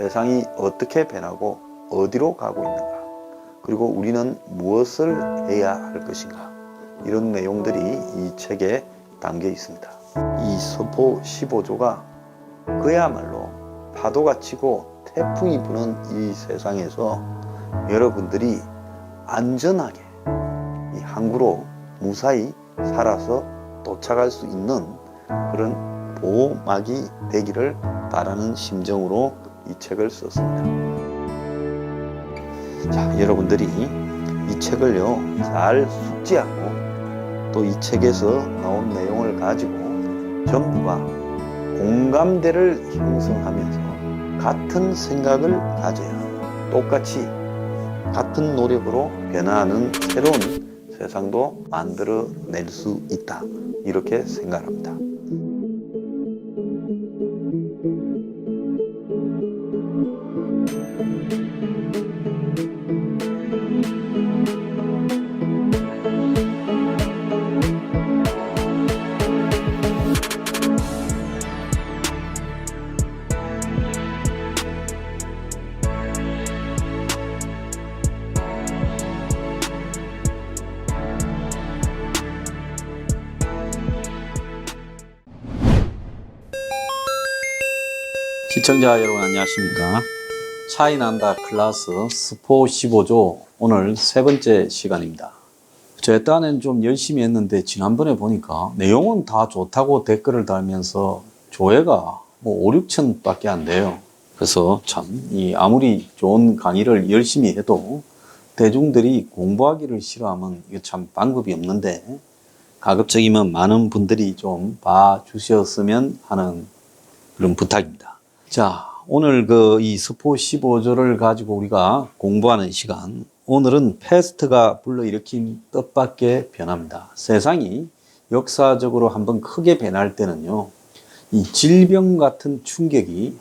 세상이 어떻게 변하고 어디로 가고 있는가, 그리고 우리는 무엇을 해야 할 것인가, 이런 내용들이 이 책에 담겨 있습니다. 이 서포 15조가 그야말로 파도가 치고 태풍이 부는 이 세상에서 여러분들이 안전하게 이 항구로 무사히 살아서 도착할 수 있는 그런 보호막이 되기를 바라는 심정으로 이 책을 썼습니다. 자, 여러분들이 이 책을요 잘 숙지하고 또 이 책에서 나온 내용을 가지고 전부가 공감대를 형성하면서 같은 생각을 가져야 똑같이 같은 노력으로 변화하는 새로운 세상도 만들어낼 수 있다, 이렇게 생각합니다. 시청자 여러분 안녕하십니까. 차이난다 클래스 스포 15조 오늘 세 번째 시간입니다. 제 딴엔 좀 열심히 했는데 지난번에 보니까 내용은 다 좋다고 댓글을 달면서 조회가 뭐 5, 6천 밖에 안 돼요. 그래서 참 아무리 좋은 강의를 열심히 해도 대중들이 공부하기를 싫어하면 이거 참 방법이 없는데, 가급적이면 많은 분들이 좀 봐주셨으면 하는 그런 부탁입니다. 자, 오늘 이 스포 15조를 가지고 우리가 공부하는 시간, 오늘은 패스트가 불러일으킨 뜻밖의 변화입니다. 세상이 역사적으로 한번 크게 변할 때는요, 이 질병 같은 충격이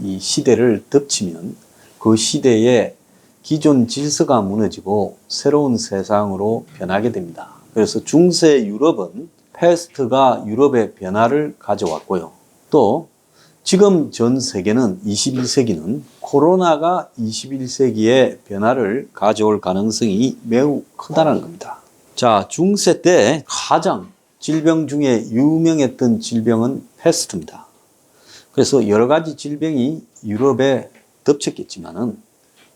이 시대를 덮치면 그 시대의 기존 질서가 무너지고 새로운 세상으로 변하게 됩니다. 그래서 중세 유럽은 패스트가 유럽의 변화를 가져왔고요. 또 지금 전 세계는 21세기는 코로나가 21세기의 변화를 가져올 가능성이 매우 크다는 겁니다. 자, 중세 때 가장 질병 중에 유명했던 질병은 패스트입니다. 그래서 여러 가지 질병이 유럽에 덮쳤겠지만은,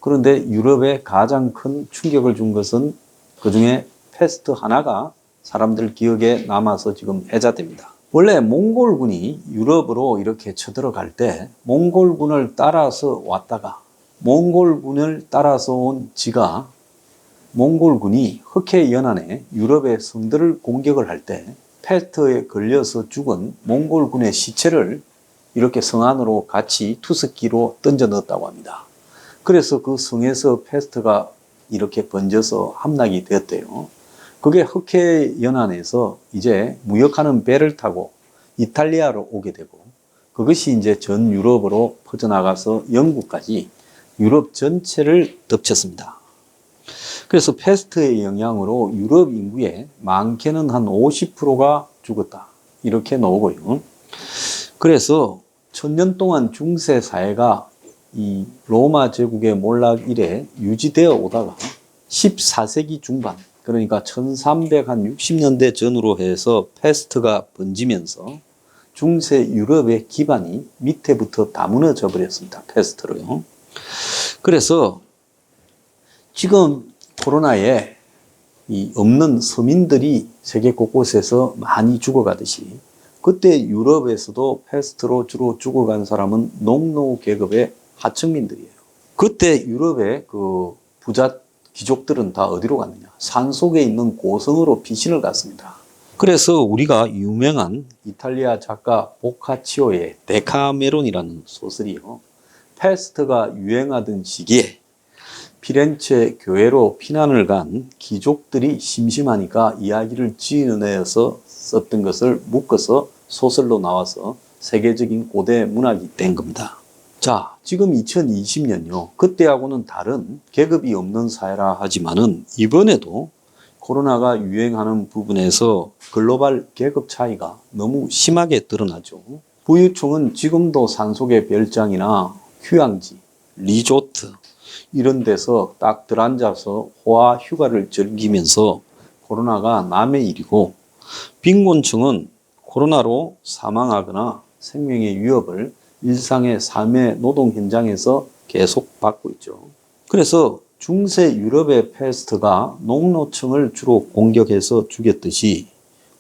그런데 유럽에 가장 큰 충격을 준 것은 그 중에 패스트 하나가 사람들 기억에 남아서 지금 회자됩니다. 원래 몽골군이 유럽으로 이렇게 쳐들어갈 때 몽골군을 따라서 왔다가 몽골군을 따라서 온 지가 몽골군이 흑해 연안에 유럽의 성들을 공격을 할 때 패스트에 걸려서 죽은 몽골군의 시체를 이렇게 성 안으로 같이 투석기로 던져 넣었다고 합니다. 그래서 그 성에서 패스트가 이렇게 번져서 함락이 되었대요. 그게 흑해 연안에서 이제 무역하는 배를 타고 이탈리아로 오게 되고, 그것이 이제 전 유럽으로 퍼져나가서 영국까지 유럽 전체를 덮쳤습니다. 그래서 패스트의 영향으로 유럽 인구의 많게는 한 50%가 죽었다, 이렇게 나오고요. 그래서 1000년 동안 중세 사회가 이 로마 제국의 몰락 이래 유지되어 오다가 14세기 중반, 그러니까 1360년대 전후로 해서 패스트가 번지면서 중세 유럽의 기반이 밑에부터 다 무너져 버렸습니다. 패스트로요. 그래서 지금 코로나에 없는 서민들이 세계 곳곳에서 많이 죽어가듯이, 그때 유럽에서도 패스트로 주로 죽어간 사람은 농노 계급의 하층민들이에요. 그때 유럽의 그 부자 귀족들은 다 어디로 갔느냐? 산속에 있는 고성으로 피신을 갔습니다. 그래서 우리가 유명한 이탈리아 작가 보카치오의 데카메론이라는 소설이요, 패스트가 유행하던 시기에 피렌체 교회로 피난을 간 귀족들이 심심하니까 이야기를 지어내서 썼던 것을 묶어서 소설로 나와서 세계적인 고대 문학이 된 겁니다. 자, 지금 2020년요. 그때하고는 다른 계급이 없는 사회라 하지만은 이번에도 코로나가 유행하는 부분에서 글로벌 계급 차이가 너무 심하게 드러나죠. 부유층은 지금도 산속의 별장이나 휴양지, 리조트 이런 데서 딱 들어앉아서 호화 휴가를 즐기면서 코로나가 남의 일이고, 빈곤층은 코로나로 사망하거나 생명의 위협을 일상의 삶의 노동 현장에서 계속 받고 있죠. 그래서 중세 유럽의 패스트가 농노층을 주로 공격해서 죽였듯이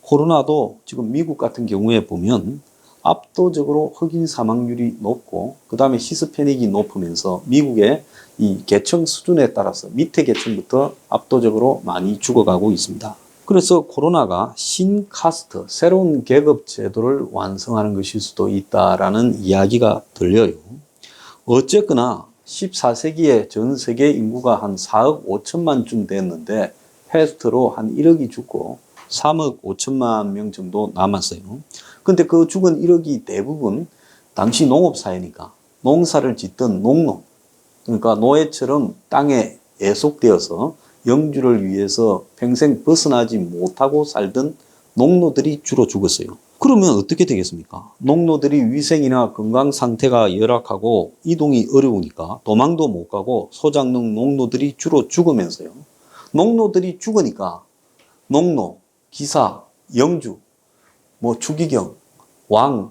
코로나도 지금 미국 같은 경우에 보면 압도적으로 흑인 사망률이 높고 그 다음에 히스패닉이 높으면서 미국의 이 계층 수준에 따라서 밑에 계층부터 압도적으로 많이 죽어가고 있습니다. 그래서 코로나가 신카스트, 새로운 계급 제도를 완성하는 것일 수도 있다라는 이야기가 들려요. 어쨌거나 14세기에 전 세계 인구가 한 4억 5천만쯤 됐는데 패스트로 한 1억이 죽고 3억 5천만 명 정도 남았어요. 근데 그 죽은 1억이 대부분 당시 농업사회니까 농사를 짓던 농노, 그러니까 노예처럼 땅에 애속되어서 영주를 위해서 평생 벗어나지 못하고 살던 농노들이 주로 죽었어요. 그러면 어떻게 되겠습니까? 농노들이 위생이나 건강 상태가 열악하고 이동이 어려우니까 도망도 못 가고 소장농 농노들이 주로 죽으면서요. 농노들이 죽으니까 농노, 기사, 영주, 추기경, 왕,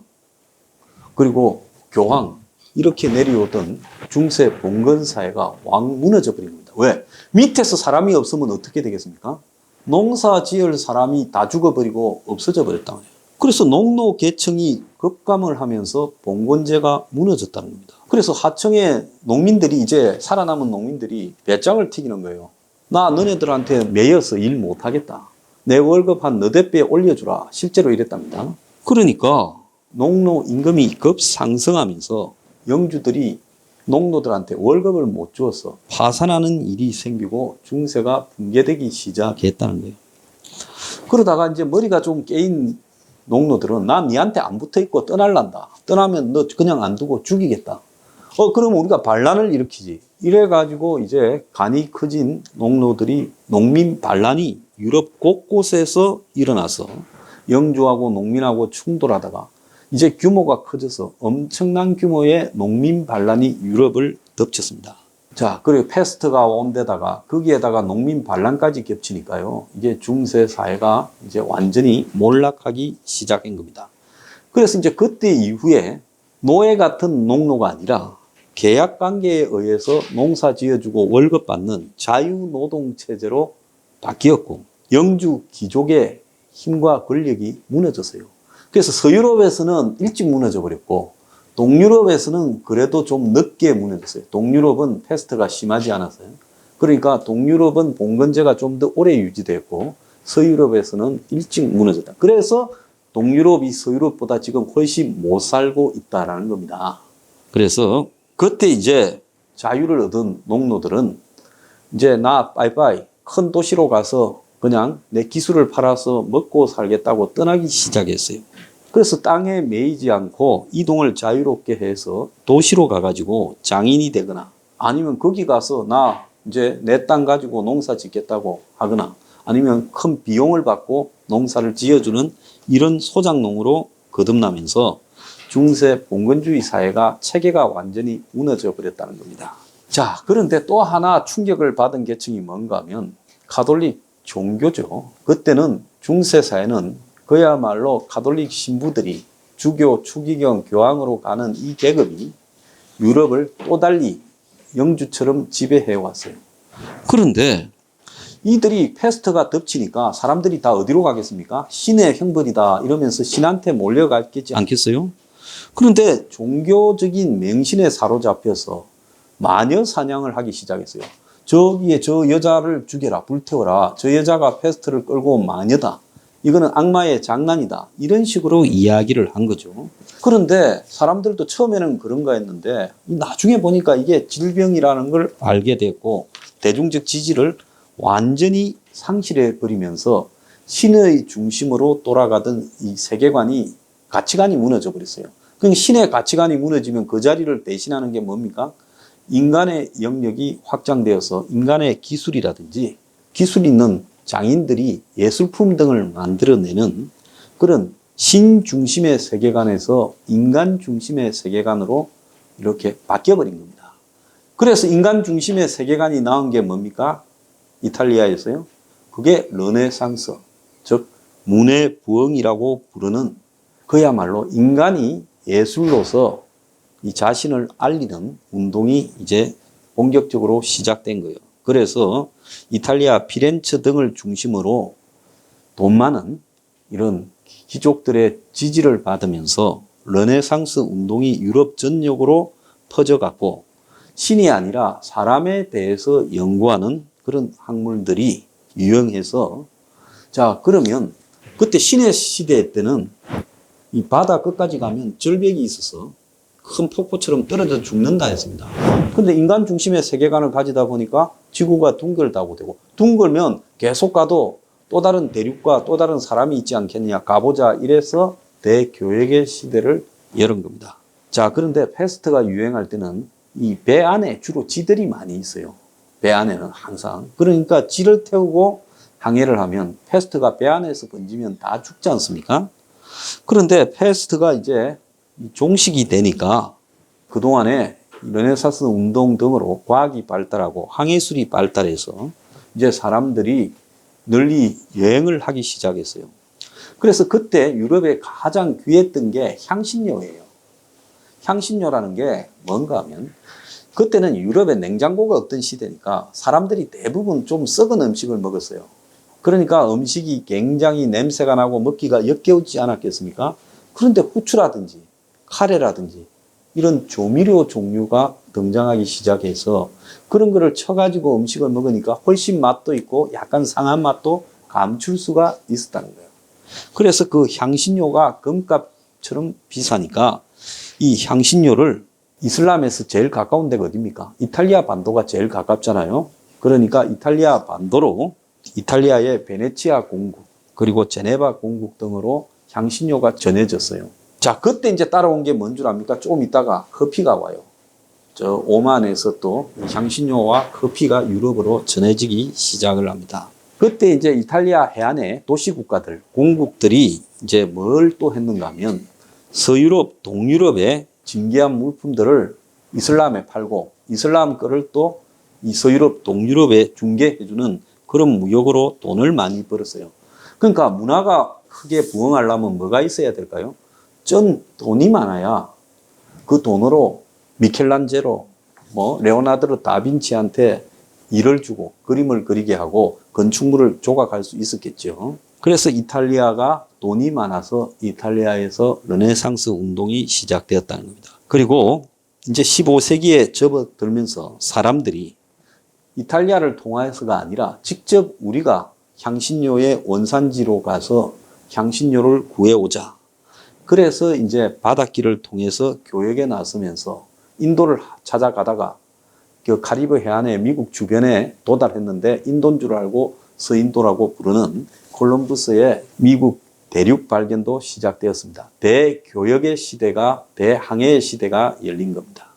그리고 교황 이렇게 내려오던 중세 봉건 사회가 왕 무너져 버린 겁니다. 왜? 밑에서 사람이 없으면 어떻게 되겠습니까? 농사 지을 사람이 다 죽어버리고 없어져 버렸단 말이에요. 그래서 농노 계층이 급감을 하면서 봉건제가 무너졌다는 겁니다. 그래서 하청의 농민들이 이제 살아남은 농민들이 배짱을 튀기는 거예요. 나 너네들한테 매여서 일 못하겠다. 내 월급 한 너댓 배 올려주라. 실제로 이랬답니다. 그러니까 농노 임금이 급상승하면서 영주들이 농노들한테 월급을 못 주어서 파산하는 일이 생기고 중세가 붕괴되기 시작했다는 거예요. 그러다가 이제 머리가 좀 깨인 농노들은 나 니한테 안 붙어 있고 떠날란다. 떠나면 너 그냥 안 두고 죽이겠다. 그럼 우리가 반란을 일으키지. 이래가지고 이제 간이 커진 농노들이 농민 반란이 유럽 곳곳에서 일어나서 영주하고 농민하고 충돌하다가 이제 규모가 커져서 엄청난 규모의 농민 반란이 유럽을 덮쳤습니다. 자, 그리고 패스트가 온 데다가 거기에다가 농민 반란까지 겹치니까요. 이게 중세 사회가 이제 완전히 몰락하기 시작한 겁니다. 그래서 이제 그때 이후에 노예 같은 농노가 아니라 계약 관계에 의해서 농사 지어주고 월급 받는 자유노동 체제로 바뀌었고 영주 귀족의 힘과 권력이 무너졌어요. 그래서 서유럽에서는 일찍 무너져 버렸고 동유럽에서는 그래도 좀 늦게 무너졌어요. 동유럽은 패스트가 심하지 않았어요. 그러니까 동유럽은 봉건제가 좀 더 오래 유지됐고 서유럽에서는 일찍 무너졌다. 그래서 동유럽이 서유럽보다 지금 훨씬 못 살고 있다라는 겁니다. 그래서 그때 이제 자유를 얻은 농노들은 이제 나 빠이빠이 큰 도시로 가서 그냥 내 기술을 팔아서 먹고 살겠다고 떠나기 시작했어요. 그래서 땅에 매이지 않고 이동을 자유롭게 해서 도시로 가가지고 장인이 되거나 아니면 거기 가서 나 이제 내 땅 가지고 농사 짓겠다고 하거나 아니면 큰 비용을 받고 농사를 지어주는 이런 소장농으로 거듭나면서 중세 봉건주의 사회가 체계가 완전히 무너져 버렸다는 겁니다. 자, 그런데 또 하나 충격을 받은 계층이 뭔가 하면 가톨릭 종교죠. 그때는 중세 사회는 그야말로 가톨릭 신부들이 주교, 추기경, 교황으로 가는 이 계급이 유럽을 또 달리 영주처럼 지배해 왔어요. 그런데 이들이 패스트가 덮치니까 사람들이 다 어디로 가겠습니까? 신의 형벌이다 이러면서 신한테 몰려가겠지 않겠어요? 그런데 종교적인 맹신에 사로잡혀서 마녀 사냥을 하기 시작했어요. 저기에 저 여자를 죽여라, 불태워라. 저 여자가 패스트를 끌고 온 마녀다. 이거는 악마의 장난이다. 이런 식으로 이야기를 한 거죠. 그런데 사람들도 처음에는 그런가 했는데 나중에 보니까 이게 질병이라는 걸 알게 됐고 대중적 지지를 완전히 상실해 버리면서 신의 중심으로 돌아가던 이 세계관이 가치관이 무너져 버렸어요. 그럼 신의 가치관이 무너지면 그 자리를 대신하는 게 뭡니까? 인간의 영역이 확장되어서 인간의 기술이라든지 기술 있는 장인들이 예술품 등을 만들어내는 그런 신 중심의 세계관에서 인간 중심의 세계관으로 이렇게 바뀌어버린 겁니다. 그래서 인간 중심의 세계관이 나온 게 뭡니까? 이탈리아에서요. 그게 르네상스, 즉 문해부흥이라고 부르는 그야말로 인간이 예술로서 이 자신을 알리는 운동이 이제 본격적으로 시작된 거예요. 그래서 이탈리아 피렌체 등을 중심으로 돈 많은 이런 귀족들의 지지를 받으면서 르네상스 운동이 유럽 전역으로 퍼져갔고 신이 아니라 사람에 대해서 연구하는 그런 학문들이 유행해서 자 그러면 그때 신의 시대 때는 이 바다 끝까지 가면 절벽이 있어서 큰 폭포처럼 떨어져 죽는다 했습니다. 근데 인간 중심의 세계관을 가지다 보니까 지구가 둥글다고 되고 둥글면 계속 가도 또 다른 대륙과 또 다른 사람이 있지 않겠느냐 가보자 이래서 대교역의 시대를 열은 겁니다. 자 그런데 패스트가 유행할 때는 이 배 안에 주로 쥐들이 많이 있어요. 배 안에는 항상. 그러니까 쥐를 태우고 항해를 하면 패스트가 배 안에서 번지면 다 죽지 않습니까? 그런데 패스트가 이제 종식이 되니까 그동안에 르네상스 운동 등으로 과학이 발달하고 항해술이 발달해서 이제 사람들이 널리 여행을 하기 시작했어요. 그래서 그때 유럽에 가장 귀했던 게 향신료예요. 향신료라는 게 뭔가 하면 그때는 유럽에 냉장고가 없던 시대니까 사람들이 대부분 좀 썩은 음식을 먹었어요. 그러니까 음식이 굉장히 냄새가 나고 먹기가 역겨우지 않았겠습니까? 그런데 후추라든지 카레라든지 이런 조미료 종류가 등장하기 시작해서 그런 거를 쳐가지고 음식을 먹으니까 훨씬 맛도 있고 약간 상한 맛도 감출 수가 있었다는 거예요. 그래서 그 향신료가 금값처럼 비싸니까 이 향신료를 이슬람에서 제일 가까운 데가 어디입니까? 이탈리아 반도가 제일 가깝잖아요. 그러니까 이탈리아 반도로 이탈리아의 베네치아 공국 그리고 제네바 공국 등으로 향신료가 전해졌어요. 자, 그때 이제 따라온 게 뭔 줄 압니까? 조금 있다가 커피가 와요. 저 오만에서 또 향신료와 커피가 유럽으로 전해지기 시작을 합니다. 그때 이제 이탈리아 해안의 도시 국가들, 공국들이 이제 뭘 또 했는가 하면 서유럽, 동유럽의 진귀한 물품들을 이슬람에 팔고 이슬람 거를 또 이 서유럽, 동유럽에 중개해주는 그런 무역으로 돈을 많이 벌었어요. 그러니까 문화가 크게 부흥하려면 뭐가 있어야 될까요? 전 돈이 많아야 그 돈으로 미켈란젤로, 레오나르도 다빈치한테 일을 주고 그림을 그리게 하고 건축물을 조각할 수 있었겠죠. 그래서 이탈리아가 돈이 많아서 이탈리아에서 르네상스 운동이 시작되었다는 겁니다. 그리고 이제 15세기에 접어들면서 사람들이 이탈리아를 통해서가 아니라 직접 우리가 향신료의 원산지로 가서 향신료를 구해오자. 그래서 이제 바닷길을 통해서 교역에 나서면서 인도를 찾아가다가 그 카리브 해안의 미국 주변에 도달했는데 인도인 줄 알고 서인도라고 부르는 콜럼부스의 미국 대륙 발견도 시작되었습니다. 대교역의 시대가, 대항해의 시대가 열린 겁니다.